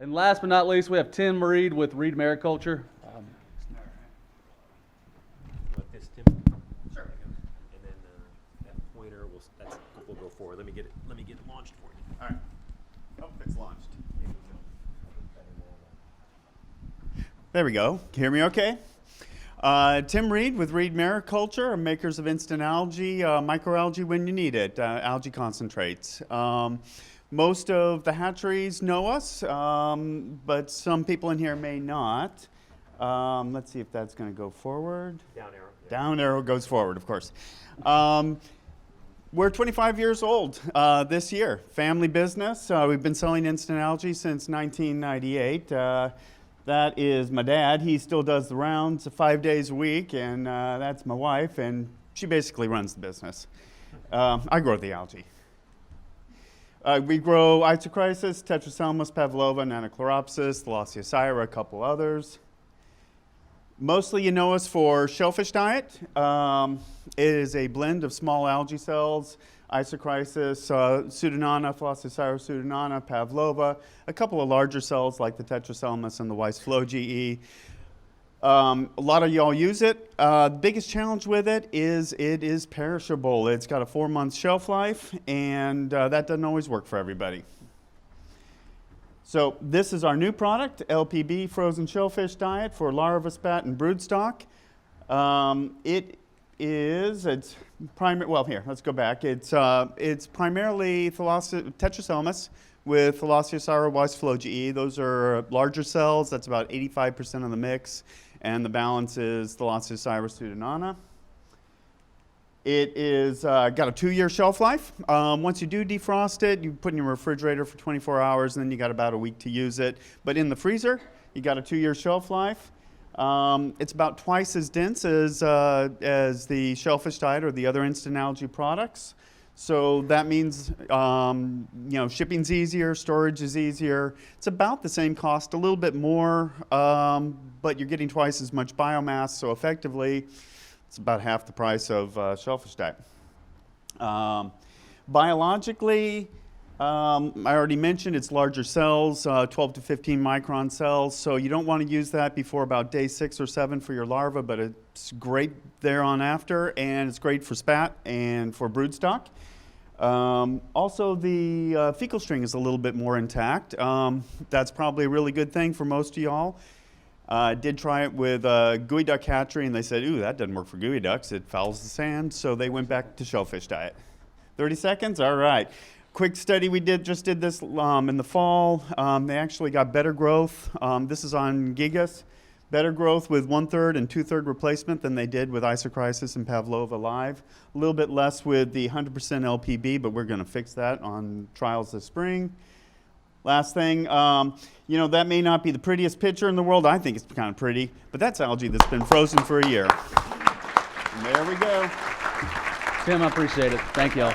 And last but not least, we have Tim Reed with Reed Mariculture. Want this, Tim? Sure. And then that pointer will go forward. Let me get it launched for you. All right. Oh, it's launched. There we go. Can you hear me okay? Tim Reed with Reed Mariculture, makers of instant algae, microalgae when you need it, algae concentrates. Most of the hatcheries know us, but some people in here may not. Let's see if that's going to go forward. Down arrow. Yeah. Down arrow goes forward, of course. We're 25 years old this year. Family business. We've been selling instant algae since 1998. That is my dad. He still does the rounds 5 days a week, and that's my wife, and she basically runs the business. I grow the algae. We grow Isochrysis, Tetraselmis, Pavlova, Nanochloropsis, Thalassiosira, a couple others. Mostly you know us for shellfish diet. It is a blend of small algae cells, Isochrysis, Pseudonana, Thalassiosira pseudonana, Pavlova, a couple of larger cells like the Tetraselmis and the Weiss GE. A lot of y'all use it. The biggest challenge with it is perishable. It's got a 4-month shelf life, and that doesn't always work for everybody. So this is our new product, LPB Frozen Shellfish Diet for larva, spat, and broodstock. Well, here, let's go back. It's primarily Tetraselmis with Thalassiosira Weiss GE. Those are larger cells. That's about 85% of the mix. And the balance is Thalassiosira pseudonana. It is got a 2-year shelf life. Once you do defrost it, you put it in your refrigerator for 24 hours, and then you got about a week to use it. But in the freezer, you got a 2-year shelf life. It's about twice as dense as the shellfish diet or the other instant algae products. So that means shipping's easier, storage is easier. It's about the same cost, a little bit more, but you're getting twice as much biomass. So effectively, it's about half the price of shellfish diet. Biologically, I already mentioned it's larger cells, 12 to 15 micron cells, so you don't want to use that before about day 6 or 7 for your larva, but it's great there on after, and it's great for spat and for broodstock. Also, the fecal string is a little bit more intact. That's probably a really good thing for most of y'all. I did try it with gooey duck hatchery, and they said, ooh, that doesn't work for gooey ducks. It fouls the sand, so they went back to shellfish diet. 30 seconds? All right. Quick study we just did this in the fall. They actually got better growth. This is on Gigas. Better growth with 1/3 and 2/3 replacement than they did with Isochrysis and Pavlova live. A little bit less with the 100% LPB, but we're going to fix that on trials this spring. Last thing, that may not be the prettiest picture in the world. I think it's kind of pretty, but that's algae that's been frozen for a year. And there we go. Tim, I appreciate it. Thank y'all.